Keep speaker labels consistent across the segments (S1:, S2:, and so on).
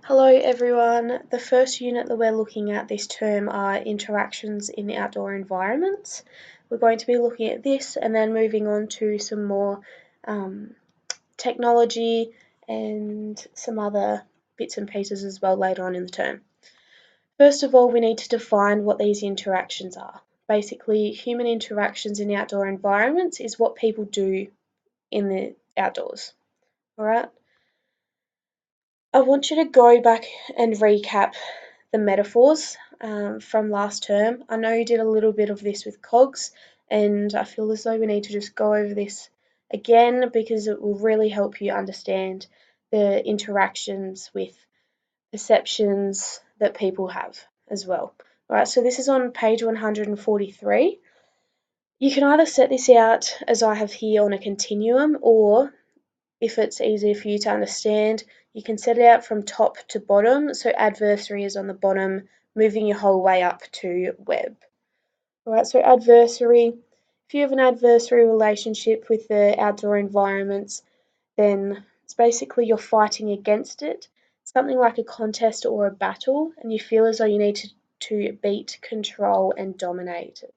S1: Hello everyone. The first unit that we're looking at this term are interactions in the outdoor environments. We're going to be looking at this and then moving on to some more technology and some other bits and pieces as well later on in the term. First of all, we need to define what these interactions are. Basically, human interactions in the outdoor environments is what people do in the outdoors. All right. I want you to go back and recap the metaphors from last term. I know you did a little bit of this with cogs, and I feel as though we need to just go over this again because it will really help you understand the interactions with perceptions that people have as well. All right, so this is on page 143. You can either set this out as I have here on a continuum, or if it's easier for you to understand, you can set it out from top to bottom. So adversary is on the bottom, moving your whole way up to web. All right, so adversary, if you have an adversary relationship with the outdoor environments, then it's basically you're fighting against it, something like a contest or a battle, and you feel as though you need to beat, control, and dominate it.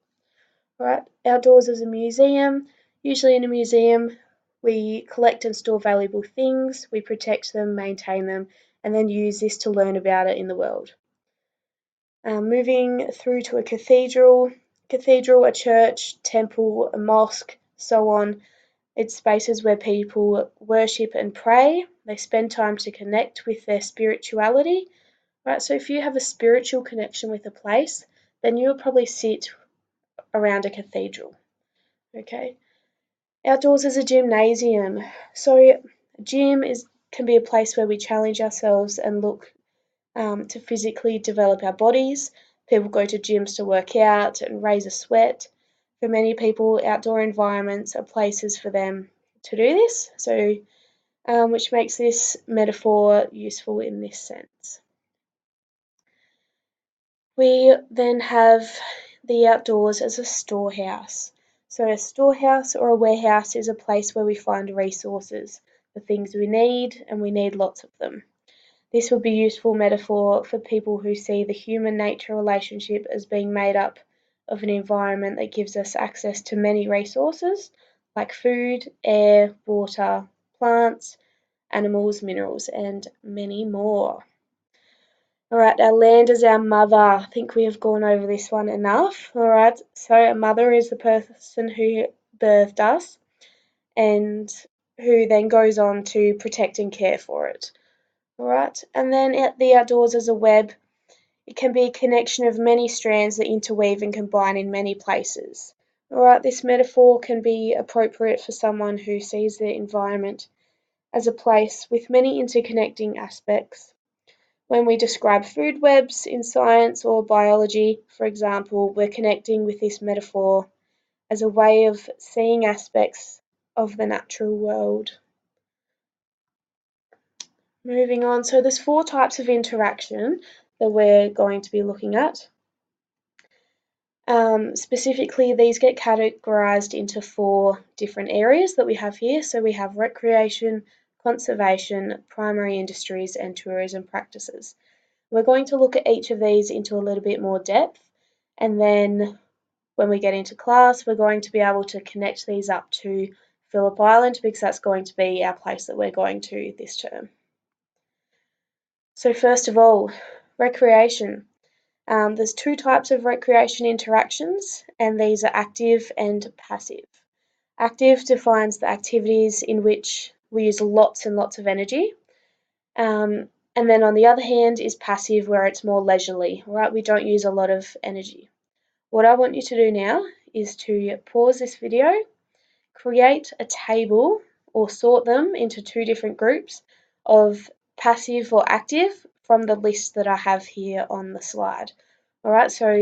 S1: All right, outdoors is a museum. Usually in a museum, we collect and store valuable things, we protect them, maintain them, and then use this to learn about it in the world. Moving through to a cathedral, a church, temple, a mosque, so on. It's spaces where people worship and pray. They spend time to connect with their spirituality. Right, so if you have a spiritual connection with a place, then you'll probably sit around a cathedral. Okay. Outdoors is a gymnasium. So a gym can be a place where we challenge ourselves and look to physically develop our bodies. People go to gyms to work out and raise a sweat. For many people, outdoor environments are places for them to do this. So, which makes this metaphor useful in this sense. We then have the outdoors as a storehouse. So a storehouse or a warehouse is a place where we find resources, the things we need, and we need lots of them. This would be a useful metaphor for people who see the human nature relationship as being made up of an environment that gives us access to many resources like food, air, water, plants, animals, minerals, and many more. All right, our land is our mother. I think we have gone over this one enough. All right, so a mother is the person who birthed us and who then goes on to protect and care for it. All right, and then at the outdoors as a web, it can be a connection of many strands that interweave and combine in many places. All right, this metaphor can be appropriate for someone who sees the environment as a place with many interconnecting aspects. When we describe food webs in science or biology, for example, we're connecting with this metaphor as a way of seeing aspects of the natural world. Moving on, so there's 4 types of interaction that we're going to be looking at. Specifically, these get categorized into 4 different areas that we have here. So we have recreation, conservation, primary industries, and tourism practices. We're going to look at each of these into a little bit more depth, and then when we get into class, we're going to be able to connect these up to Phillip Island because that's going to be our place that we're going to this term. So first of all, recreation. There's 2 types of recreation interactions, and these are active and passive. Active defines the activities in which we use lots and lots of energy. And then on the other hand is passive, where it's more leisurely, right? We don't use a lot of energy. What I want you to do now is to pause this video, create a table or sort them into 2 different groups of passive or active from the list that I have here on the slide. All right, so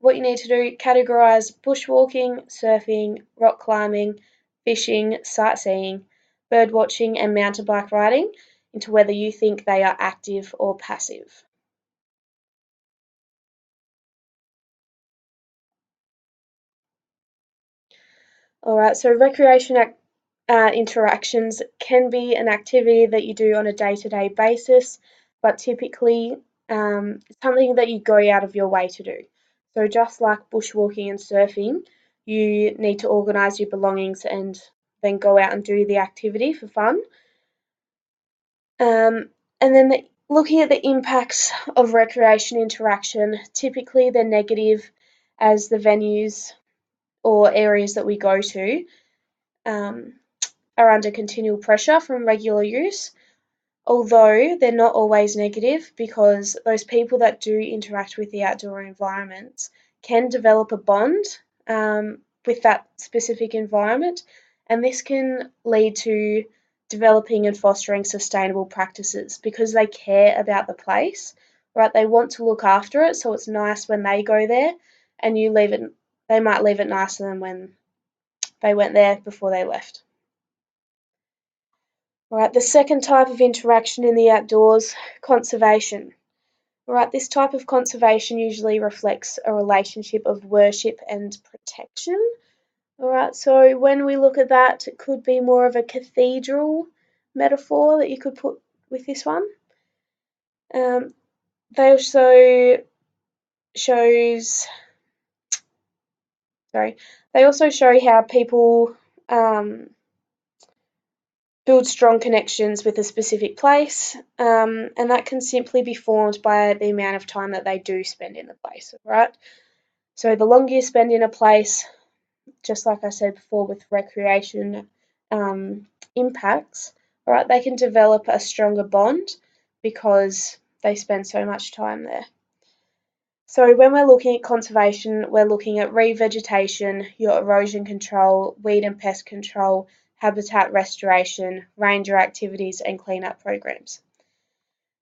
S1: what you need to do, categorize bushwalking, surfing, rock climbing, fishing, sightseeing, bird watching, and mountain bike riding into whether you think they are active or passive. All right, so recreation interactions can be an activity that you do on a day-to-day basis. but typically something that you go out of your way to do. So just like bushwalking and surfing, you need to organise your belongings and then go out and do the activity for fun. And then looking at the impacts of recreation interaction, typically they're negative as the venues or areas that we go to um, are under continual pressure from regular use, although they're not always negative because those people that do interact with the outdoor environments can develop a bond with that specific environment, and this can lead to developing and fostering sustainable practices because they care about the place, right? They want to look after it, so it's nice when they go there, and you leave it. They might leave it nicer than when they went there before they left. Right, the second type of interaction in the outdoors, conservation. Right, this type of conservation usually reflects a relationship of worship and protection. Alright, so when we look at that, it could be more of a cathedral metaphor that you could put with this one. Um, they also shows sorry, they also show how people build strong connections with a specific place, and that can simply be formed by the amount of time that they do spend in the place, right? So the longer you spend in a place, just like I said before with recreation impacts, right, they can develop a stronger bond because they spend so much time there. So when we're looking at conservation, we're looking at revegetation, your erosion control, weed and pest control, habitat restoration, ranger activities, and cleanup programs.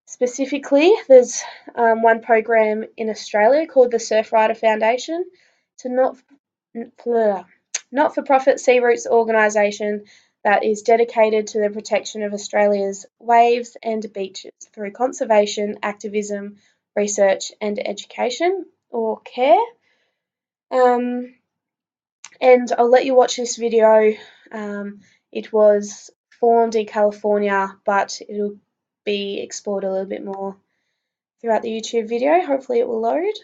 S1: Specifically, there's one program in Australia called the Surfrider Foundation. It's a not-for-profit sea roots organisation that is dedicated to the protection of Australia's waves and beaches through conservation, activism, research and education, or CARE. And I'll let you watch this video. It was formed in California, but it'll be explored a little bit more throughout the YouTube video. Hopefully it will load.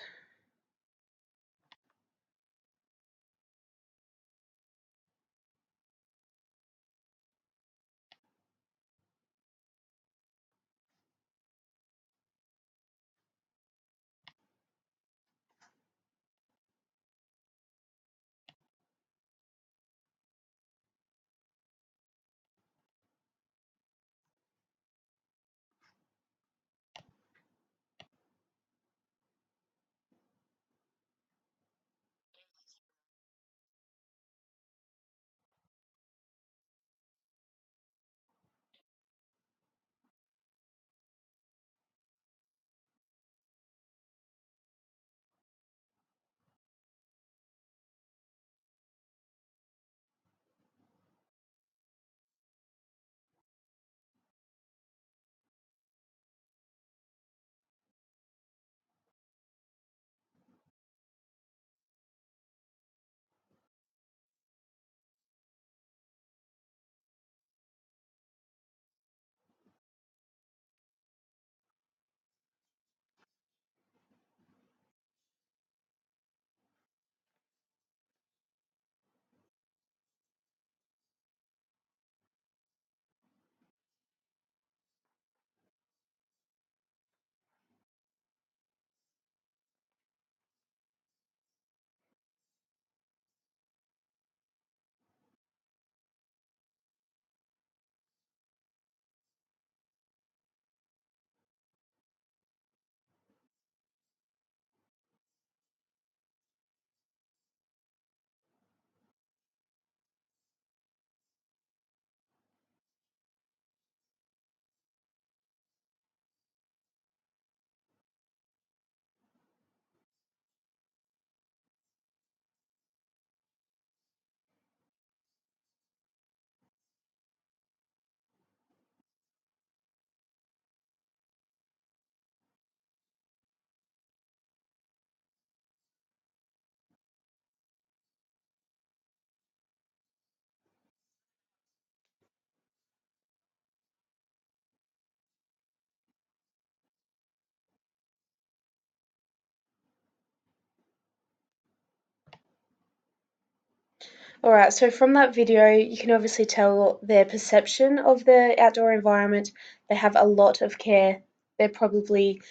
S1: Alright, so from that video, you can obviously tell their perception of the outdoor environment. They have a lot of care. They're probably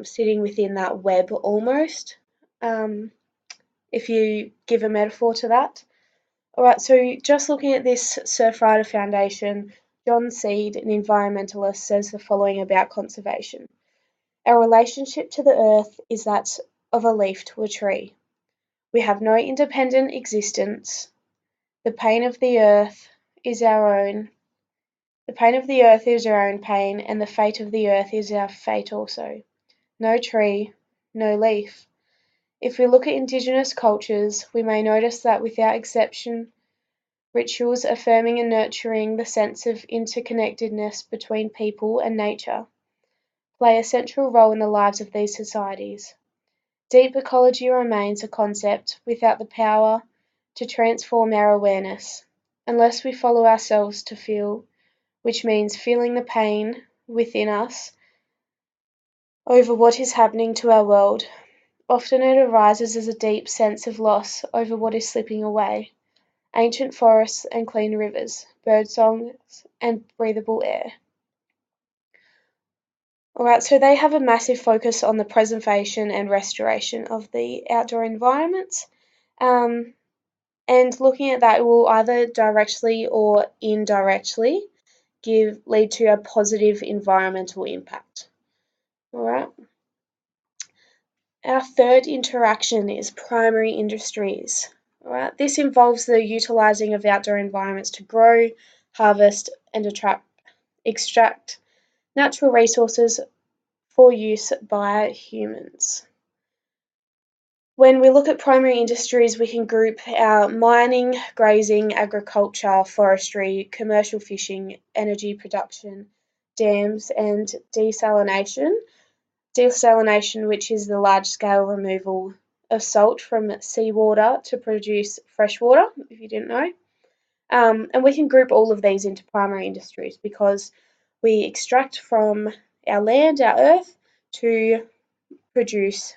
S1: sitting within that web almost, if you give a metaphor to that. Alright, so just looking at this Surfrider Foundation, John Seed, an environmentalist, says the following about conservation. Our relationship to the earth is that of a leaf to a tree. We have no independent existence. The pain of the earth is our own. The pain of the earth is our own pain, and the fate of the earth is our fate also. No tree, no leaf. If we look at Indigenous cultures, we may notice that without exception, rituals affirming and nurturing the sense of interconnectedness between people and nature play a central role in the lives of these societies. Deep ecology remains a concept without the power to transform our awareness, unless we follow ourselves to feel, which means feeling the pain within us over what is happening to our world. Often it arises as a deep sense of loss over what is slipping away. Ancient forests and clean rivers, bird songs and breathable air. Alright, so they have a massive focus on the preservation and restoration of the outdoor environments. And looking at that will either directly or indirectly lead to a positive environmental impact. Alright. Our third interaction is primary industries. Alright. This involves the utilising of outdoor environments to grow, harvest, and extract natural resources for use by humans. When we look at primary industries, we can group our mining, grazing, agriculture, forestry, commercial fishing, energy production, dams, and desalination. Desalination, which is the large-scale removal of salt from seawater to produce fresh water, if you didn't know. And we can group all of these into primary industries because we extract from our land, our earth, to produce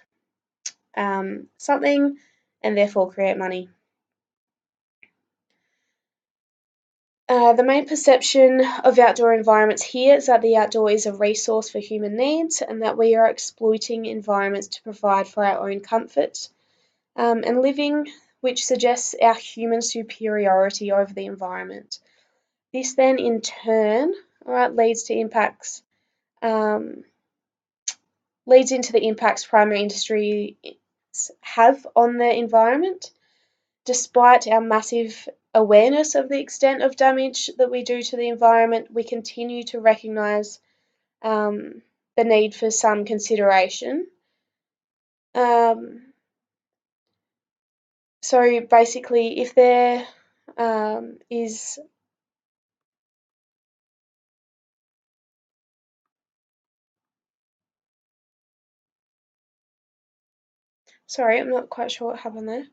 S1: something and therefore create money. The main perception of outdoor environments here is that the outdoor is a resource for human needs and that we are exploiting environments to provide for our own comfort and living, which suggests our human superiority over the environment. This then in turn leads into the impacts primary industries have on the environment. Despite our massive awareness of the extent of damage that we do to the environment, we continue to recognise the need for some consideration. So basically, if there is sorry, I'm not quite sure what happened there.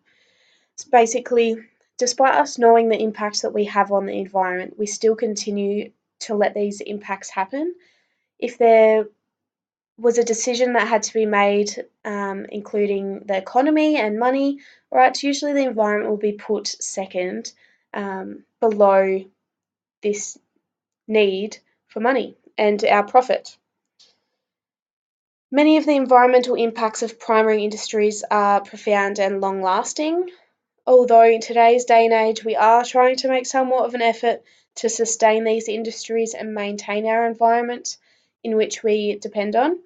S1: It's basically, despite us knowing the impacts that we have on the environment, we still continue to let these impacts happen. If there was a decision that had to be made, including the economy and money, right, usually the environment will be put second, below this need for money and our profit. Many of the environmental impacts of primary industries are profound and long-lasting, although in today's day and age we are trying to make somewhat of an effort to sustain these industries and maintain our environment in which we depend on,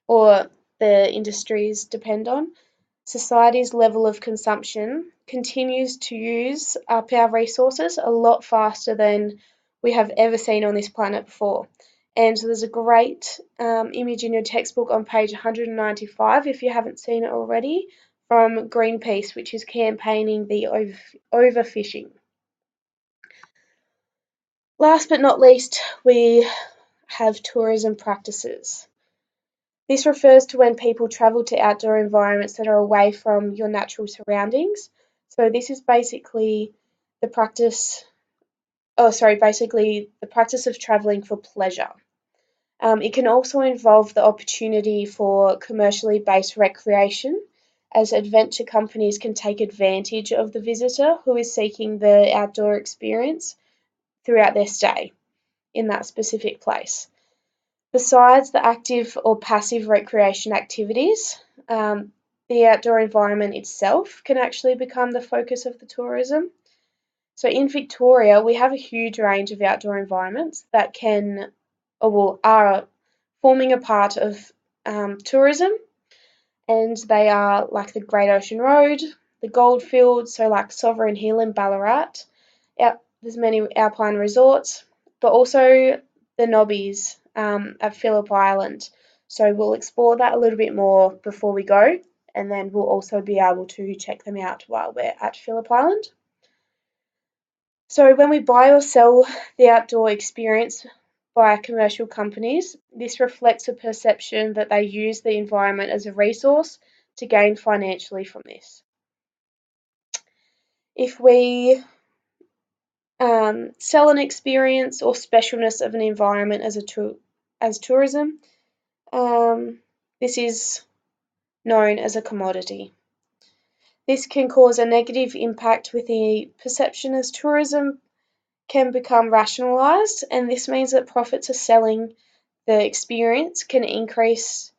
S1: or the industries depend on. Society's level of consumption continues to use up our resources a lot faster than we have ever seen on this planet before. And there's a great image in your textbook on page 195, if you haven't seen it already, from Greenpeace, which is campaigning the overfishing. Last but not least, we have tourism practices. This refers to when people travel to outdoor environments that are away from your natural surroundings. So this is basically the practice of traveling for pleasure. It can also involve the opportunity for commercially based recreation, as adventure companies can take advantage of the visitor who is seeking the outdoor experience throughout their stay in that specific place. Besides the active or passive recreation activities, the outdoor environment itself can actually become the focus of the tourism. So in Victoria, we have a huge range of outdoor environments that can, or well, are forming a part of tourism, and they are like the Great Ocean Road, the Goldfields, so like Sovereign Hill in Ballarat. There's many alpine resorts, but also the Nobbies at Phillip Island. So we'll explore that a little bit more before we go, and then we'll also be able to check them out while we're at Phillip Island. So when we buy or sell the outdoor experience by commercial companies, this reflects a perception that they use the environment as a resource to gain financially from this. If we sell an experience or specialness of an environment as tourism, this is known as a commodity. This can cause a negative impact with the perception as tourism can become rationalised, and this means that profits of selling the experience can increase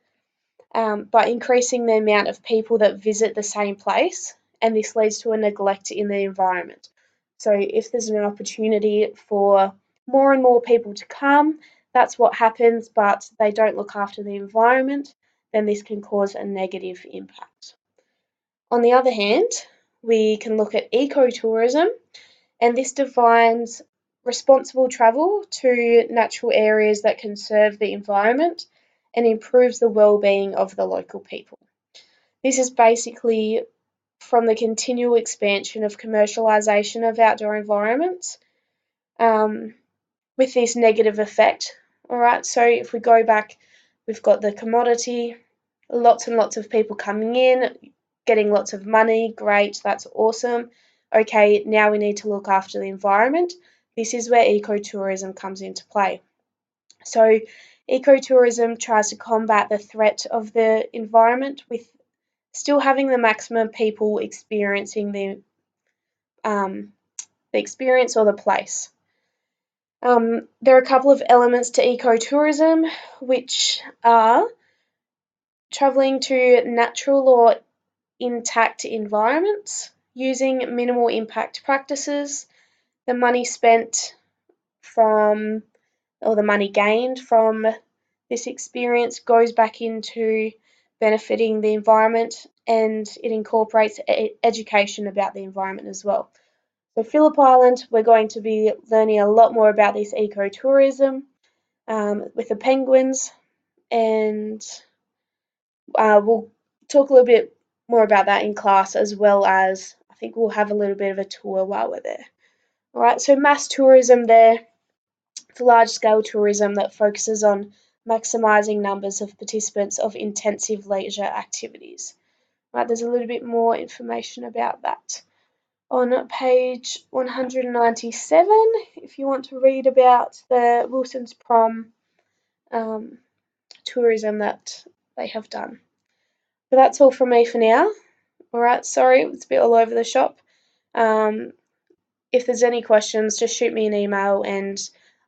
S1: by increasing the amount of people that visit the same place, and this leads to a neglect in the environment. So if there's an opportunity for more and more people to come, that's what happens, but they don't look after the environment, then this can cause a negative impact. On the other hand, we can look at ecotourism, and this defines responsible travel to natural areas that conserve the environment and improves the well-being of the local people. This is basically from the continual expansion of commercialisation of outdoor environments with this negative effect. All right, so if we go back, we've got the commodity, lots and lots of people coming in, getting lots of money, great, that's awesome. Okay, now we need to look after the environment. This is where ecotourism comes into play. So ecotourism tries to combat the threat of the environment with still having the maximum people experiencing the experience or the place. There are a couple of elements to ecotourism, which are travelling to natural or intact environments, using minimal impact practices, the money spent from, or the money gained from this experience goes back into benefiting the environment, and it incorporates education about the environment as well. So Phillip Island, we're going to be learning a lot more about this ecotourism with the penguins, and we'll talk a little bit more about that in class, as well as I think we'll have a little bit of a tour while we're there. All right, so mass tourism there, it's large-scale tourism that focuses on maximising numbers of participants of intensive leisure activities. Right, there's a little bit more information about that on page 197 if you want to read about the Wilson's Prom tourism that they have done. But that's all from me for now. All right, sorry, it's a bit all over the shop. If there's any questions, just shoot me an email and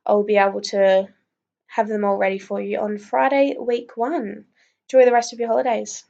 S1: I'll be able to have them all ready for you on Friday, week 1. Enjoy the rest of your holidays.